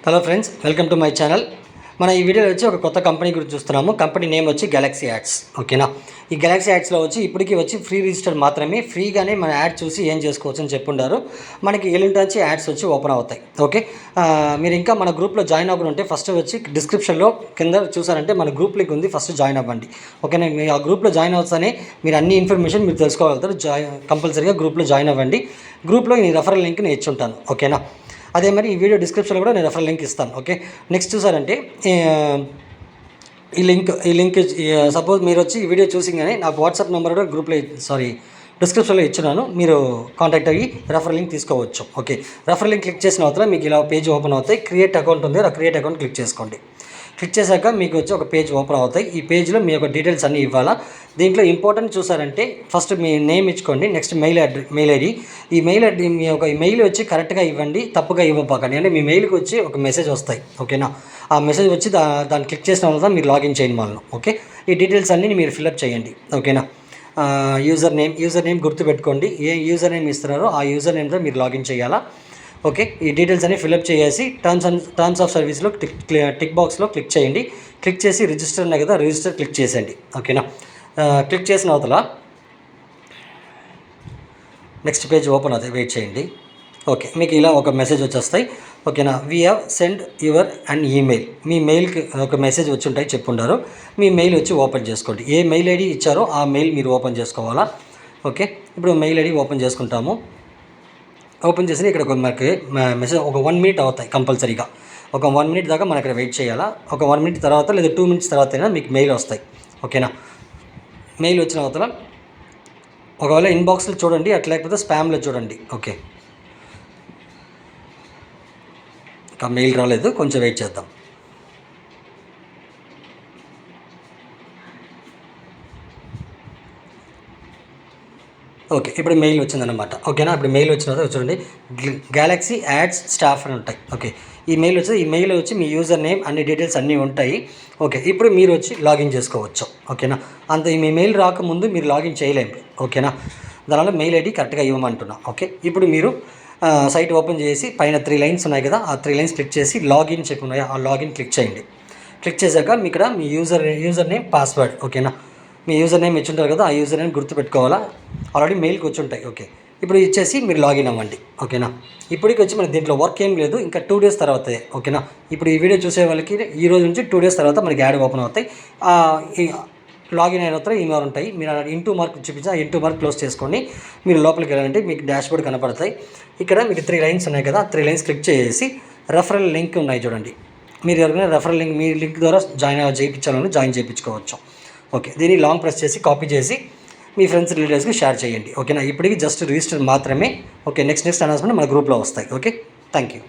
Hello friends, welcome to my channel. మన ఈ వీడియోలో వచ్చి ఒక కొత్త కంపెనీ గురించి చూస్తున్నాము. కంపెనీ నేమ్ వచ్చి గెలాక్సీ యాడ్స్. ఓకేనా, ఈ గెలాక్సీ యాడ్స్లో వచ్చి ఇప్పటికీ వచ్చి ఫ్రీ రిజిస్టర్ మాత్రమే. ఫ్రీగానే మన యాడ్ చూసి ఏం చేసుకోవచ్చు అని చెప్పుండారు. మనకి ఎల్లుండి వచ్చి యాడ్స్ వచ్చి ఓపెన్ అవుతాయి. ఓకే, మీరు ఇంకా మన గ్రూప్లో జాయిన్ అవ్వడం ఉంటే ఫస్ట్ వచ్చి డిస్క్రిప్షన్లో కింద చూసారంటే మన గ్రూప్ లింక్ ఉంది, ఫస్ట్ జాయిన్ అవ్వండి. ఓకేనా, మీరు ఆ గ్రూప్లో జాయిన్ అవుతానే మీరు అన్ని ఇన్ఫర్మేషన్ మీరు తెలుసుకోగలుగుతారు. కంపల్సరీగా గ్రూప్లో జాయిన్ అవ్వండి. గ్రూప్లో ఈ రెఫరల్ లింక్ నేను ఇచ్చుంటాను. ఓకేనా, అదే మరి ఈ వీడియో డిస్క్రిప్షన్లో కూడా నేను రెఫరల్ లింక్ ఇస్తాను. ఓకే, నెక్స్ట్ చూసారంటే ఈ లింక్ సపోజ్ మీరు వచ్చి ఈ వీడియో చూసింగానే నాకు వాట్సాప్ నెంబర్ కూడా గ్రూప్లో డిస్క్రిప్షన్లో ఇచ్చినాను. మీరు కాంటాక్ట్ అయ్యి రెఫరల్ లింక్ తీసుకోవచ్చు. ఓకే, రెఫరల్ లింక్ క్లిక్ చేసిన తర్వాత మీకు ఇలా పేజ్ ఓపెన్ అవుతాయి. క్రియేట్ అకౌంట్ ఉంది, ఆ క్రియేట్ అకౌంట్ క్లిక్ చేసుకోండి. క్లిక్ చేశాక మీకు వచ్చి ఒక పేజ్ ఓపెన్ అవుతాయి. ఈ పేజ్లో మీ యొక్క డీటెయిల్స్ అన్నీ ఇవ్వాలా. దీంట్లో ఇంపార్టెంట్ చూసారంటే ఫస్ట్ మీ నేమ్ ఇచ్చుకోండి. Next mail ID. ఈ మెయిల్ ఐడి మీ యొక్క మెయిల్ వచ్చి కరెక్ట్గా ఇవ్వండి, తప్పుగా ఇవ్వబాకండి. అంటే మీ మెయిల్కి వచ్చి ఒక మెసేజ్ వస్తాయి. ఓకేనా, ఆ మెసేజ్ వచ్చి దాన్ని క్లిక్ చేసిన వల్ల మీరు లాగిన్ చేయండి వాళ్ళను. ఓకే, ఈ డీటెయిల్స్ అన్నీ మీరు ఫిల్అప్ చేయండి. ఓకేనా, యూజర్ నేమ్ గుర్తుపెట్టుకోండి. ఏ యూజర్ నేమ్ ఇస్తున్నారో ఆ యూజర్ నేమ్తో మీరు లాగిన్ చేయాలా. ఓకే, ఈ డీటెయిల్స్ అన్ని ఫిల్అప్ చేసి టర్మ్స్ ఆఫ్ సర్వీస్లో టిక్ బాక్స్లో క్లిక్ చేయండి. క్లిక్ చేసి రిజిస్టర్ ఉన్నాయి కదా, రిజిస్టర్ క్లిక్ చేసేయండి. ఓకేనా, క్లిక్ చేసిన అవతల నెక్స్ట్ పేజ్ ఓపెన్ అవుతాయి, వెయిట్ చేయండి. ఓకే, మీకు ఇలా ఒక మెసేజ్ వచ్చేస్తాయి. ఓకేనా, we have send your and email. మీ మెయిల్కి ఒక మెసేజ్ వచ్చి ఉంటాయి, చెప్పుంటారు. మీ మెయిల్ వచ్చి ఓపెన్ చేసుకోండి. ఏ మెయిల్ ఐడి ఇచ్చారో ఆ మెయిల్ మీరు ఓపెన్ చేసుకోవాలా. ఓకే, ఇప్పుడు మెయిల్ ఐడి ఓపెన్ చేసుకుంటాము. ఓపెన్ చేసి ఇక్కడ మనకి మెసేజ్ ఒక 1 మినిట్ అవుతాయి కంపల్సరీగా. ఒక 1 మినిట్ దాకా మనం ఇక్కడ వెయిట్ చేయాలా. ఒక 1 మినిట్ తర్వాత లేదా 2 మినిట్స్ తర్వాత అయినా మీకు మెయిల్ వస్తాయి. ఓకేనా, మెయిల్ వచ్చిన తర్వాత ఒకవేళ ఇన్బాక్స్లో చూడండి, అట్లా లేకపోతే స్పామ్లో చూడండి. ఓకే, ఇంకా మెయిల్ రాలేదు, కొంచెం వెయిట్ చేద్దాం. ఓకే, ఇప్పుడు మెయిల్ వచ్చిందనమాట. ఓకేనా, ఇప్పుడు మెయిల్ వచ్చిన తర్వాత చూడండి, గెలాక్సీ యాడ్స్ స్టాఫ్ అని ఉంటాయి. ఓకే, ఈ మెయిల్ వచ్చి మీ యూజర్ నేమ్ అన్ని డీటెయిల్స్ అన్నీ ఉంటాయి. ఓకే, ఇప్పుడు మీరు వచ్చి లాగిన్ చేసుకోవచ్చు. ఓకేనా, అంత మీ మెయిల్ రాకముందు మీరు లాగిన్ చేయలేము. ఓకేనా, దానివల్ల మెయిల్ ఐడి కరెక్ట్గా ఇవ్వమంటున్నా. ఓకే, ఇప్పుడు మీరు సైట్ ఓపెన్ చేసి పైన 3 లైన్స్ ఉన్నాయి కదా, ఆ 3 లైన్స్ క్లిక్ చేసి లాగిన్ చెప్పి ఉన్నాయి, ఆ లాగిన్ క్లిక్ చేయండి. క్లిక్ చేశాక మీ ఇక్కడ మీ యూజర్ నేమ్ పాస్వర్డ్. ఓకేనా, మీ యూజర్ నేమ్ ఇచ్చుంటారు కదా, ఆ యూజర్ నేమ్ గుర్తుపెట్టుకోవాలా. ఆల్రెడీ మెయిల్కి వచ్చి ఉంటాయి. ఓకే, ఇప్పుడు ఇచ్చేసి మీరు లాగిన్ అవ్వండి. ఓకేనా, ఇప్పటికి వచ్చి మనకి దీంట్లో వర్క్ ఏం లేదు, ఇంకా 2 డేస్ తర్వాత. ఓకేనా, ఇప్పుడు ఈ వీడియో చూసే వాళ్ళకి ఈ రోజు నుంచి 2 డేస్ తర్వాత మనకి యాడ్ ఓపెన్ అవుతాయి. లాగిన్ అయిన తర్వాత ఈమెయిల్ ఉంటాయి. మీరు ఇంటూ మార్క్ చూపించి ఆ ఇంటూ మార్క్ క్లోజ్ చేసుకోండి. మీరు లోపలికి వెళ్ళాలంటే మీకు డాష్బోర్డ్ కనపడతాయి. ఇక్కడ మీకు 3 లైన్స్ ఉన్నాయి కదా, 3 లైన్స్ క్లిక్ చేసి రెఫరల్ లింక్ ఉన్నాయి చూడండి. మీరు ఎవరైనా రెఫరల్ లింక్ మీ లింక్ ద్వారా జాయిన్ చేయించుకోవచ్చు. ఓకే, దీన్ని లాంగ్ ప్రెస్ చేసి కాపీ చేసి మీ ఫ్రెండ్స్ రిలేటివ్స్కి షేర్ చేయండి. ఓకేనా, ఇప్పటికి జస్ట్ రిజిస్టర్ మాత్రమే. ఓకే, నెక్స్ట్ అనౌన్స్మెంట్ మన గ్రూప్లో వస్తాయి. Okay, thank you.